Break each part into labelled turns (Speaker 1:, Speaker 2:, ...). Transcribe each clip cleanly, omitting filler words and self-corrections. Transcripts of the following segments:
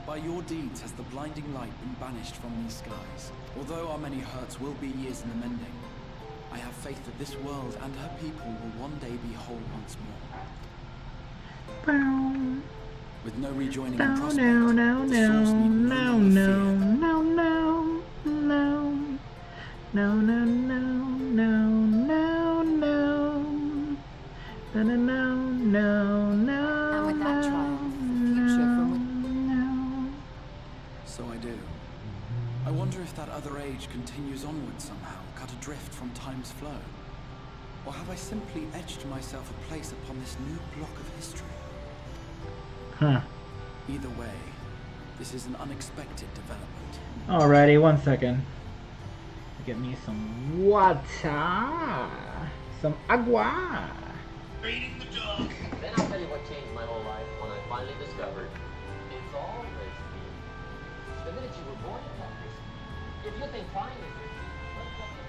Speaker 1: By your deeds has the blinding light been banished from these skies. Although our many hurts will be years in the mending, I have faith that this world and her people will one day be whole once more. With no rejoining in prospect, the souls need no
Speaker 2: And with that triumph, the future from which...
Speaker 1: So I do. I wonder if that other age continues onward somehow, cut adrift from time's flow. Or have I simply edged myself a place upon this new block of history?
Speaker 3: Huh.
Speaker 1: Either way, this is an unexpected development.
Speaker 3: Alrighty, 1 second. Get me some water. Some agua.
Speaker 4: Feeding the dog.
Speaker 5: Then I'll tell you what changed my whole life when I finally discovered it's always me. The minute you were born, it matters. If you think crying is risky, let's go to the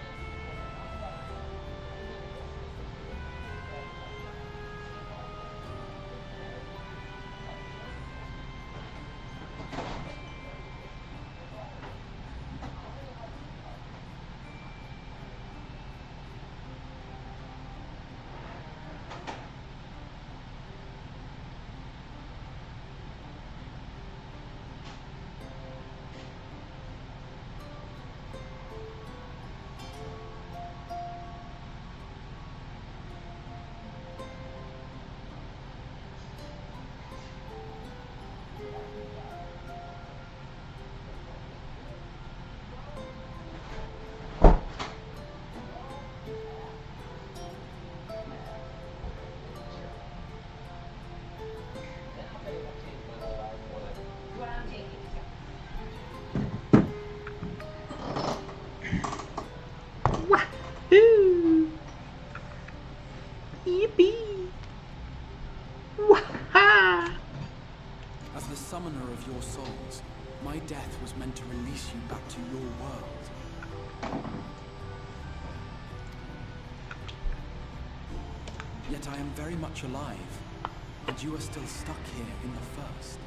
Speaker 3: Wahoo! Yippee! Waha!
Speaker 1: As the summoner of your souls, my death was meant to release you back to your world. Yet I am very much alive, and you are still stuck here in the first.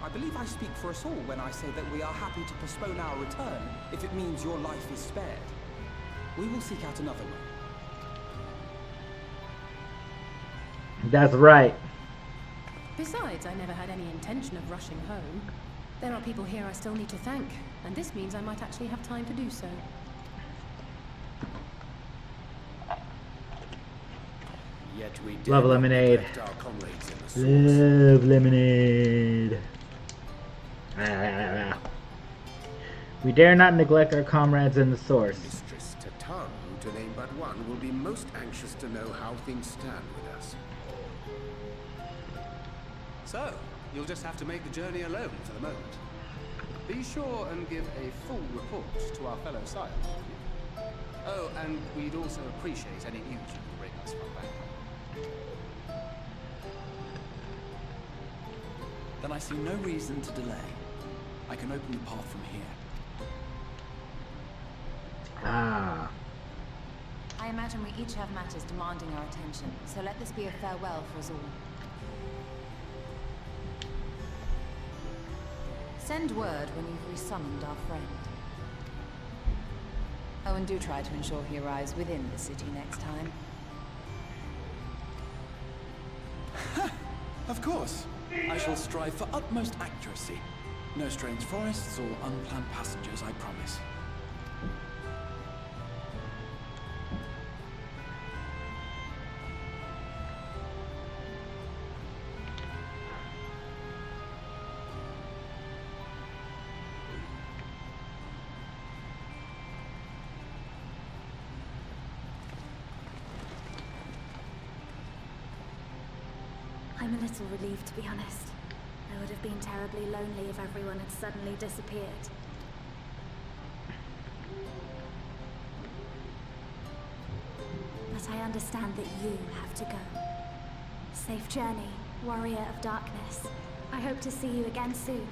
Speaker 6: I believe I speak for us all when I say that we are happy to postpone our return if it means your life is spared. We will seek out another way.
Speaker 3: That's right.
Speaker 2: Besides, I never had any intention of rushing home. There are people here I still need to thank, and this means I might actually have time to do so.
Speaker 4: Yet we
Speaker 3: Love lemonade.
Speaker 4: our comrades in the
Speaker 3: Love lemonade. Ah. We dare not neglect our comrades in the source.
Speaker 4: Mistress Tataru, to name but one, will be most anxious to know how things stand with us.
Speaker 6: So, you'll just have to make the journey alone for the moment. Be sure and give a full report to our fellow science. Oh, and we'd also appreciate any news you can bring us from back.
Speaker 1: Then I see no reason to delay. I can open the path from here.
Speaker 3: Ah.
Speaker 2: I imagine we each have matters demanding our attention, so let this be a farewell for us all. Send word when you've resummoned our friend. Oh, and do try to ensure he arrives within the city next time.
Speaker 1: Of course. I shall strive for utmost accuracy. No strange forests or unplanned passengers, I promise.
Speaker 7: I'm a little relieved, to be honest. I would have been terribly lonely if everyone had suddenly disappeared. But I understand that you have to go. Safe journey, warrior of darkness. I hope to see you again soon.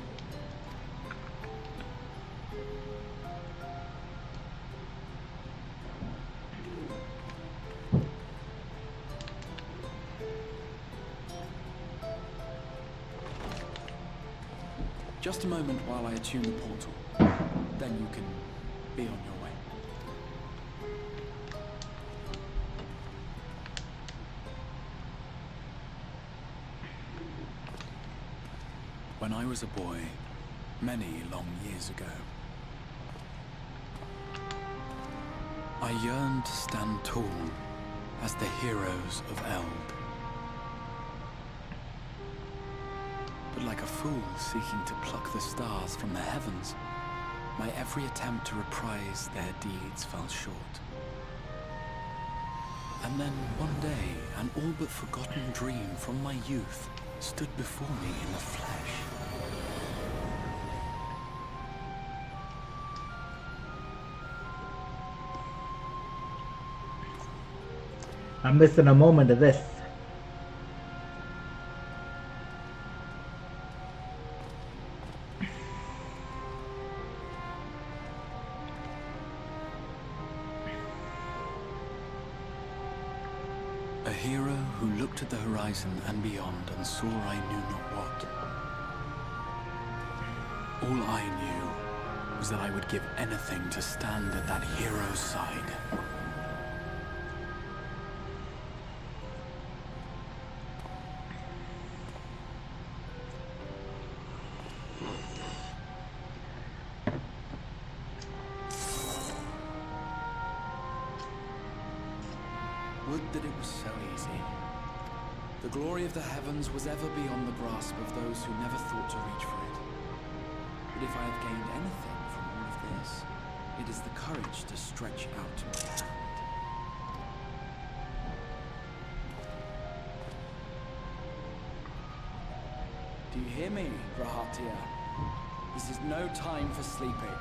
Speaker 1: Just a moment while I attune the portal. Then you can be on your way. When I was a boy, many long years ago, I yearned to stand tall as the heroes of Eld. But like a fool seeking to pluck the stars from the heavens, my every attempt to reprise their deeds fell short. And then one day, an all but forgotten dream from my youth stood before me in the flesh.
Speaker 3: I'm missing a moment of this.
Speaker 1: A hero who looked at the horizon and beyond and saw I knew not what. All I knew was that I would give anything to stand at that hero's side. Would that it was so easy. The glory of the heavens was ever beyond the grasp of those who never thought to reach for it. But if I have gained anything from all of this, it is the courage to stretch out my hand. Do you hear me, Grahatia? This is no time for sleeping.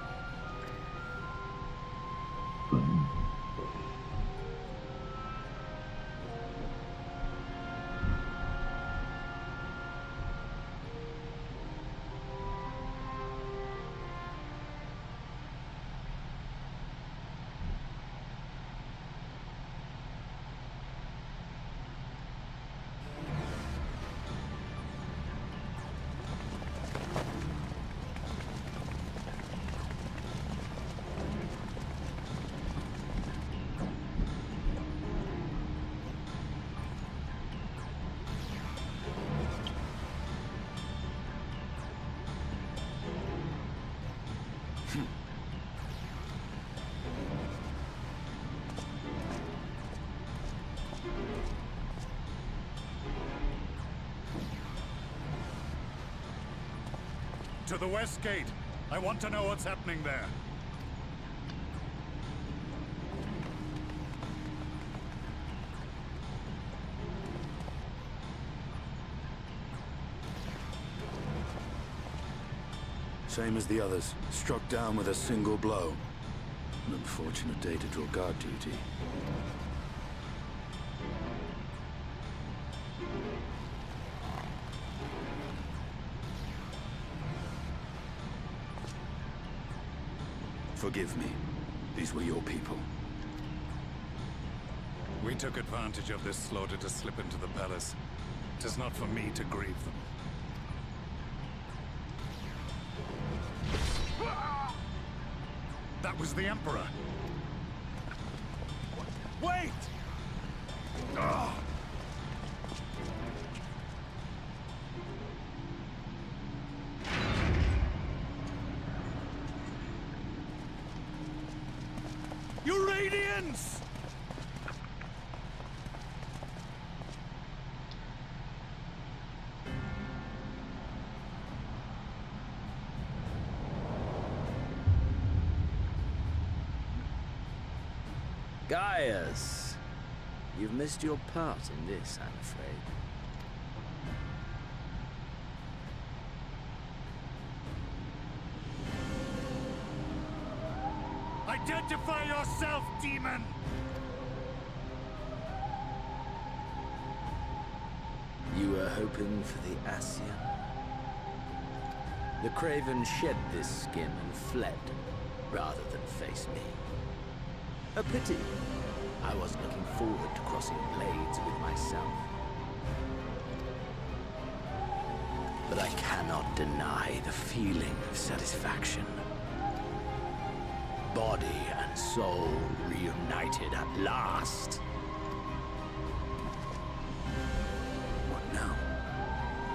Speaker 8: To the west gate. I want to know what's happening there.
Speaker 9: Same as the others. Struck down with a single blow. An unfortunate day to draw guard duty. Forgive me. These were your people.
Speaker 8: We took advantage of this slaughter to slip into the palace. It is not for me to grieve them. That was the Emperor! Wait! Ugh. You Radiants!
Speaker 10: Gaius, you've missed your part in this, I'm afraid.
Speaker 8: Identify yourself, demon!
Speaker 10: You were hoping for the Ascian? The Craven shed this skin and fled, rather than face me. A pity. I was looking forward to crossing blades with myself. But I cannot deny the feeling of satisfaction. Body and soul reunited at last.
Speaker 9: What now?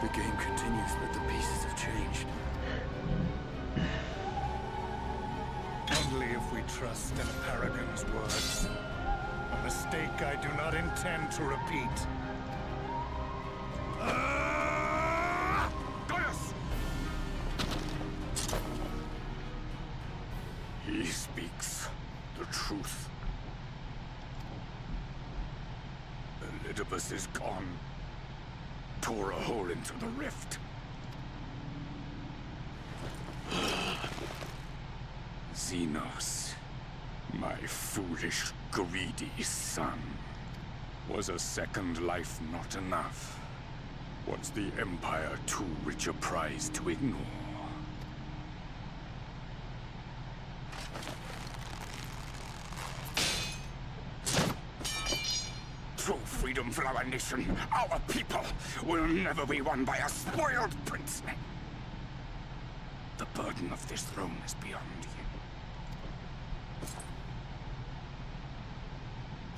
Speaker 9: The game continues, but the pieces have changed.
Speaker 8: Only if we trust in Paragon's words. A mistake I do not intend to repeat. Goyas! He speaks the truth. Elidibus is gone. Tore a hole into the rift. Xenos, my foolish, greedy son. Was a second life not enough? Was the Empire too rich a prize to ignore? True freedom for our nation, our people, will never be won by a spoiled princeling. The burden of this throne is beyond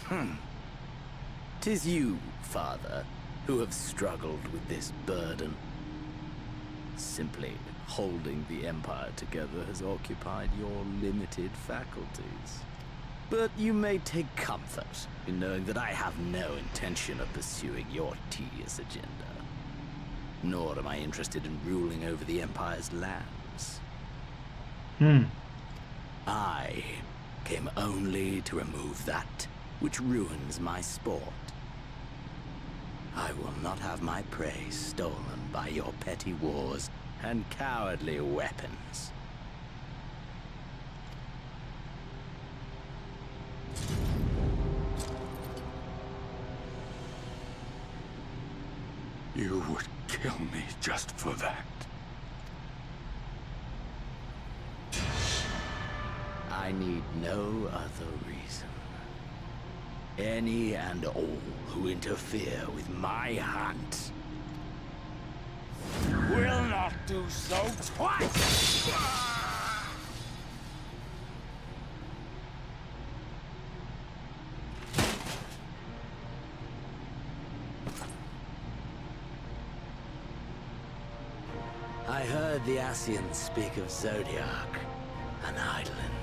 Speaker 8: you.
Speaker 10: 'Tis you, father, who have struggled with this burden. Simply holding the Empire together has occupied your limited faculties. But you may take comfort in knowing that I have no intention of pursuing your tedious agenda. Nor am I interested in ruling over the Empire's lands. I came only to remove that which ruins my sport. I will not have my prey stolen by your petty wars and cowardly weapons.
Speaker 8: You would kill me just for that.
Speaker 10: I need no other reason. Any and all who interfere with my hunt will not do so twice! I heard the Ascians speak of Zodiac, an Eidolon.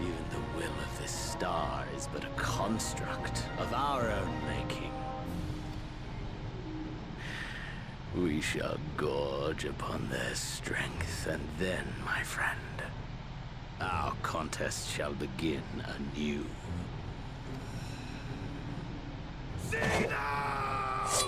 Speaker 10: Even the will of this star is but a construct of our own making. We shall gorge upon their strength, and then, my friend, our contest shall begin anew.
Speaker 8: Xenos!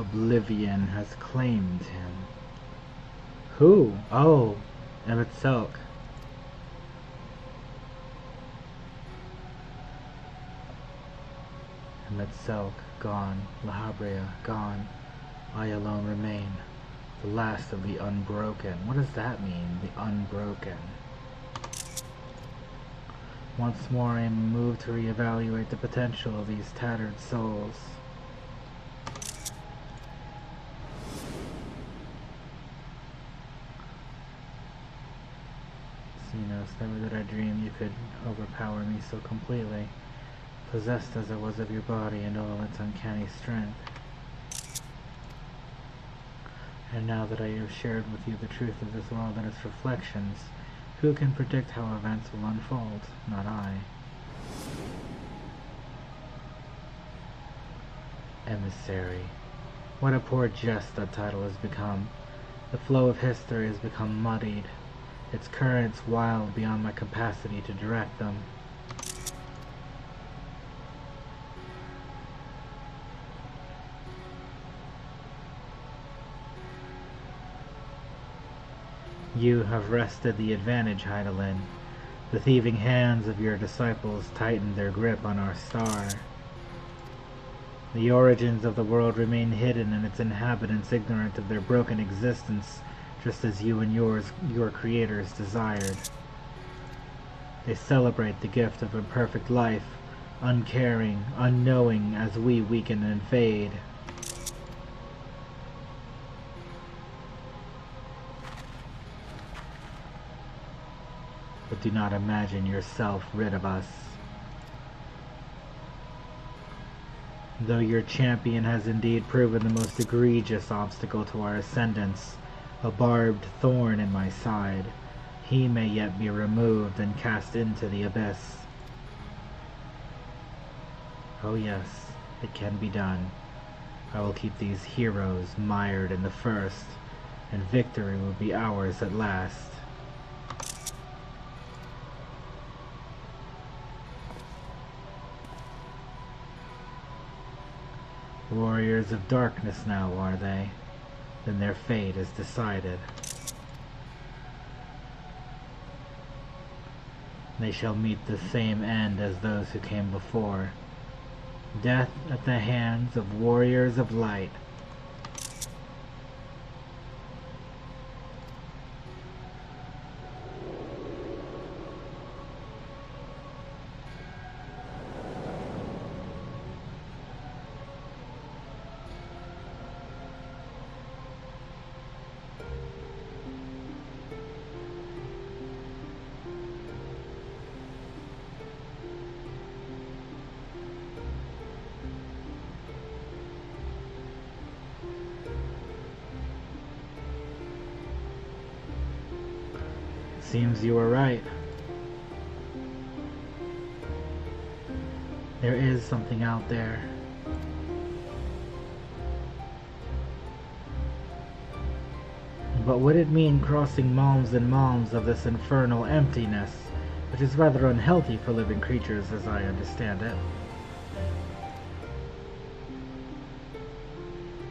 Speaker 3: Oblivion has claimed him. Who? Oh, Emmett Silk. Emmett Silk, gone. La Habrea, gone. I alone remain. The last of the unbroken. What does that mean, the unbroken? Once more I am moved to reevaluate the potential of these tattered souls. Xenos, never did I dream you could overpower me so completely, possessed as I was of your body and all its uncanny strength. And now that I have shared with you the truth of this world and its reflections, who can predict how events will unfold? Not I. Emissary. What a poor jest that title has become. The flow of history has become muddied, its currents wild beyond my capacity to direct them. You have wrested the advantage, Heidelin. The thieving hands of your disciples tightened their grip on our star. The origins of the world remain hidden and its inhabitants ignorant of their broken existence, just as you and your creators desired. They celebrate the gift of imperfect life, uncaring, unknowing as we weaken and fade. But do not imagine yourself rid of us. Though your champion has indeed proven the most egregious obstacle to our ascendance, a barbed thorn in my side, he may yet be removed and cast into the abyss. Oh yes, it can be done. I will keep these heroes mired in the first, and victory will be ours at last. Warriors of darkness now, are they? Then their fate is decided. They shall meet the same end as those who came before. Death at the hands of warriors of light. Seems you were right. There is something out there. But would it mean crossing malms and malms of this infernal emptiness, which is rather unhealthy for living creatures as I understand it?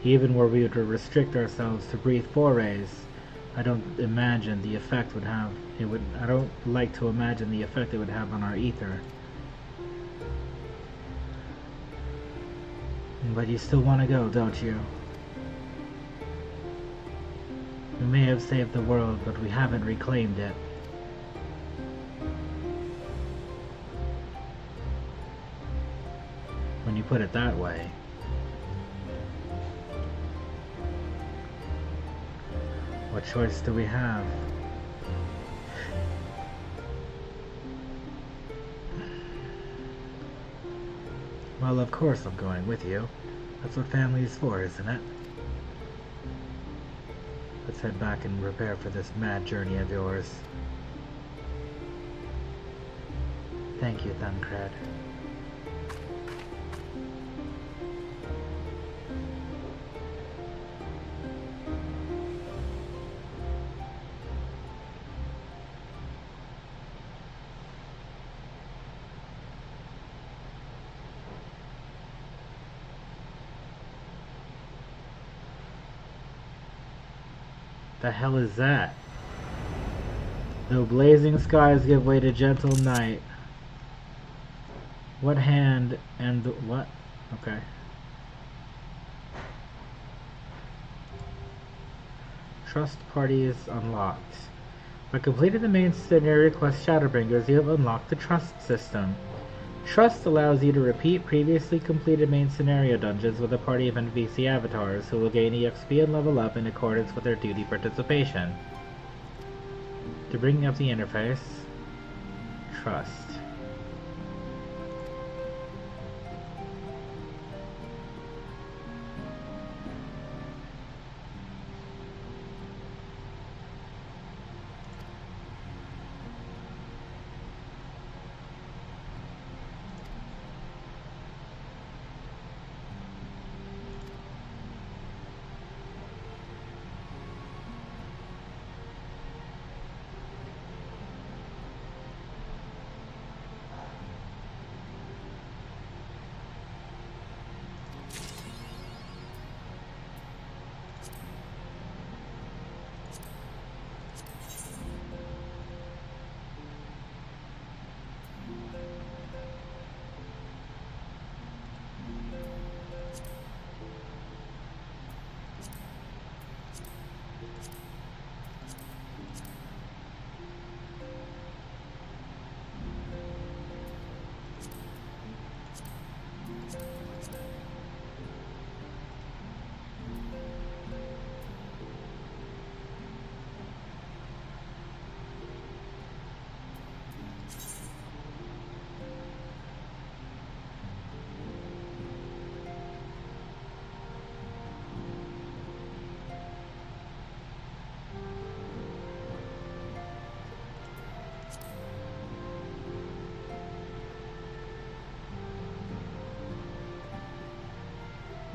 Speaker 3: Even were we to restrict ourselves to brief forays, I don't imagine the effect would have. I don't like to imagine the effect it would have on our ether. But you still want to go, don't you? We may have saved the world, but we haven't reclaimed it. When you put it that way. What choice do we have? Well, of course I'm going with you. That's what family is for, isn't it? Let's head back and prepare for this mad journey of yours. Thank you, Thancred. The hell is that? Though blazing skies give way to gentle night. What hand and the what? Okay. Trust party is unlocked. By completing the main scenario quest Shadowbringers, you have unlocked the Trust system. Trust allows you to repeat previously completed main scenario dungeons with a party of NPC avatars who will gain EXP and level up in accordance with their duty participation. To bring up the interface, Trust.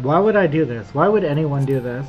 Speaker 3: Why would I do this? Why would anyone do this?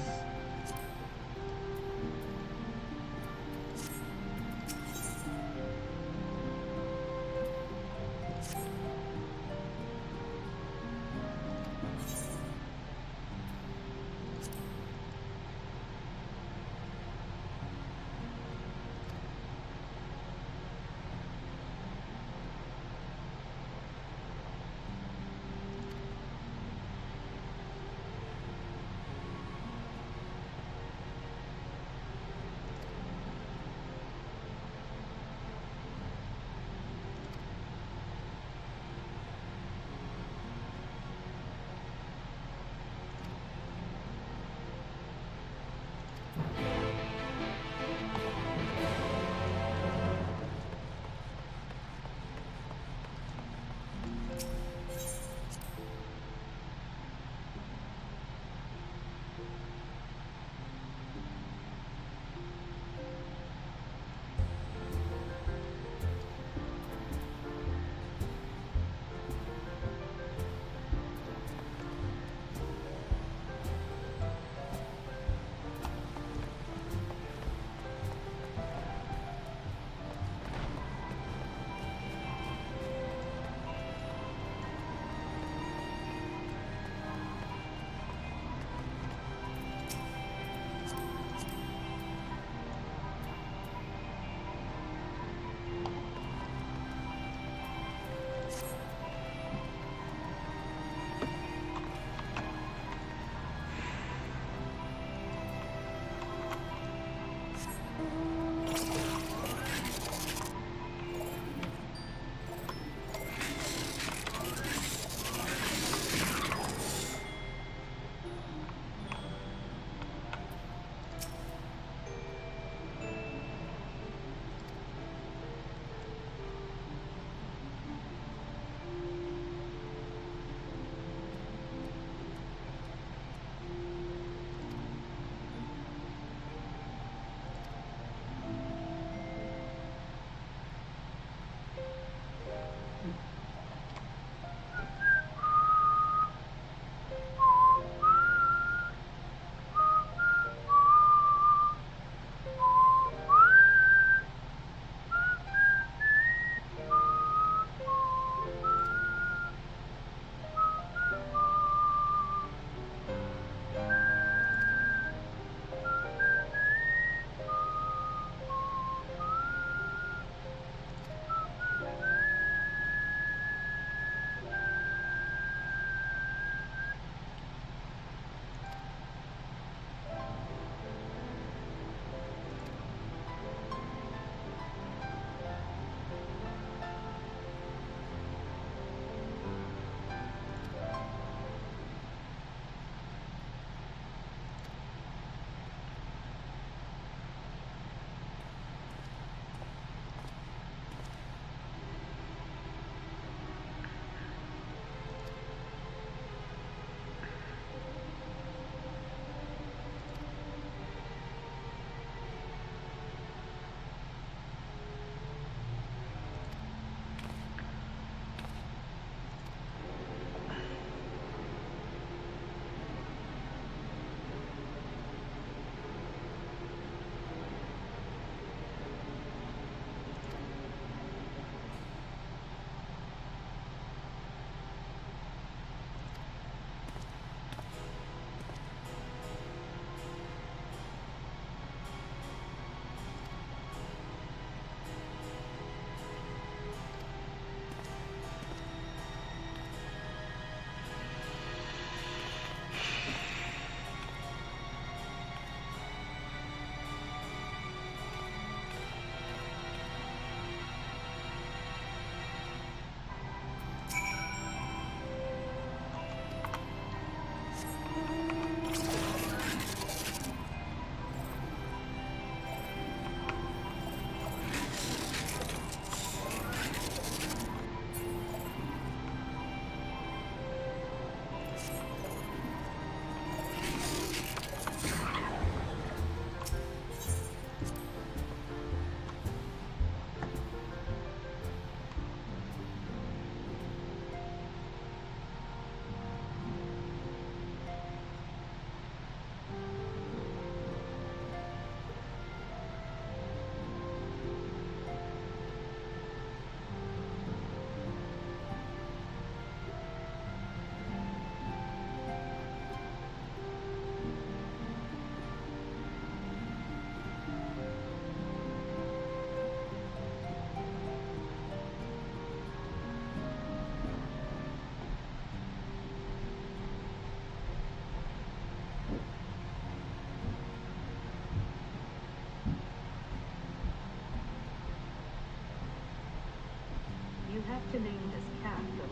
Speaker 11: have to name this cat, though.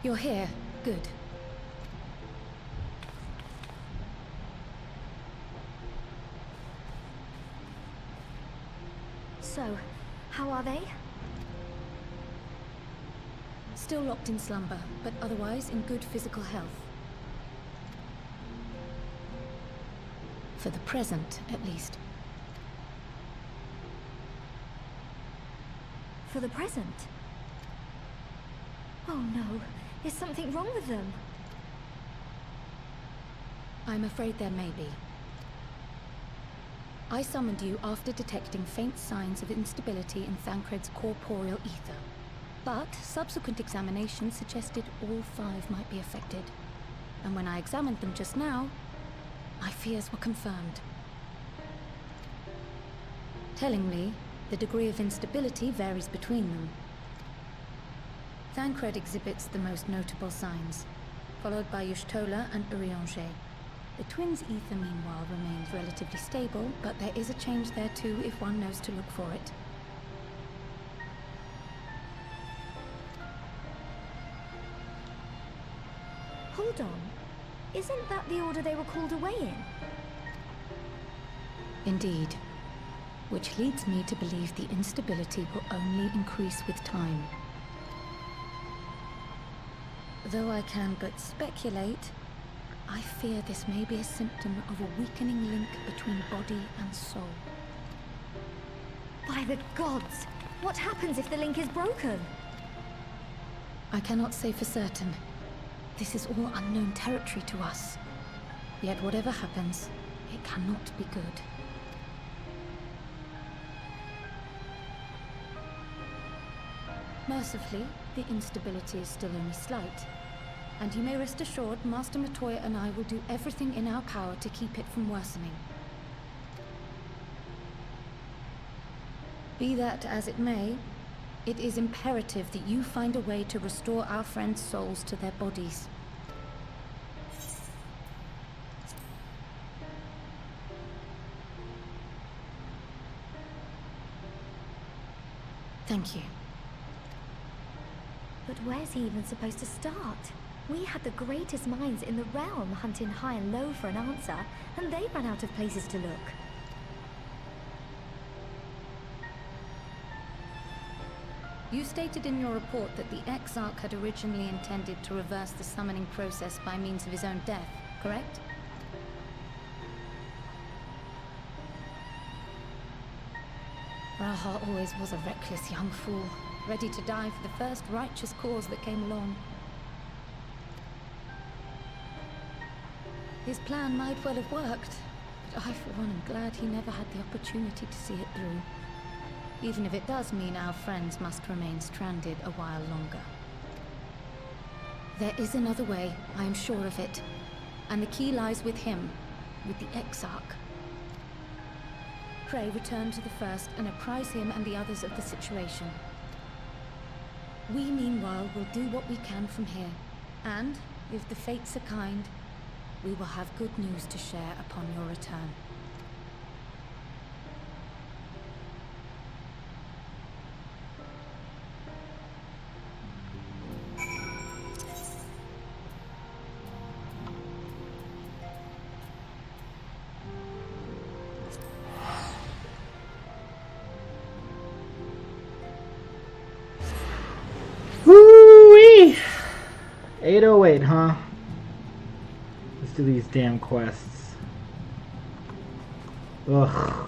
Speaker 2: You're here. Good.
Speaker 7: So, how are they?
Speaker 2: Still locked in slumber, but otherwise in good physical health. For the present, at least.
Speaker 7: For the present? Oh no, is something wrong with them?
Speaker 2: I'm afraid there may be. I summoned you after detecting faint signs of instability in Thancred's corporeal ether. But subsequent examination suggested all 5 might be affected. And when I examined them just now, my fears were confirmed. Tellingly, the degree of instability varies between them. Thancred exhibits the most notable signs, followed by Y'shtola and Urianger. The twins' ether, meanwhile, remains relatively stable, but there is a change there too if one knows to look for it.
Speaker 7: Hold on. Isn't that the order they were called away in?
Speaker 2: Indeed. Which leads me to believe the instability will only increase with time. Though I can but speculate, I fear this may be a symptom of a weakening link between body and soul.
Speaker 7: By the gods! What happens if the link is broken?
Speaker 2: I cannot say for certain. This is all unknown territory to us. Yet whatever happens, it cannot be good. Mercifully, the instability is still only slight. And you may rest assured, Master Matoya and I will do everything in our power to keep it from worsening. Be that as it may, it is imperative that you find a way to restore our friends' souls to their bodies. Thank you.
Speaker 7: But where's he even supposed to start? We had the greatest minds in the realm hunting high and low for an answer, and they ran out of places to look.
Speaker 2: You stated in your report that the Exarch had originally intended to reverse the summoning process by means of his own death, correct? Raha always was a reckless young fool, ready to die for the first righteous cause that came along. His plan might well have worked, but I for one am glad he never had the opportunity to see it through. Even if it does mean our friends must remain stranded a while longer. There is another way, I am sure of it. And the key lies with him, with the Exarch. Pray return to the First and apprise him and the others of the situation. We, meanwhile, will do what we can from here. And, if the fates are kind, we will have good news to share upon your return.
Speaker 3: Woo-wee! 808, huh? Let's do these damn quests. Ugh.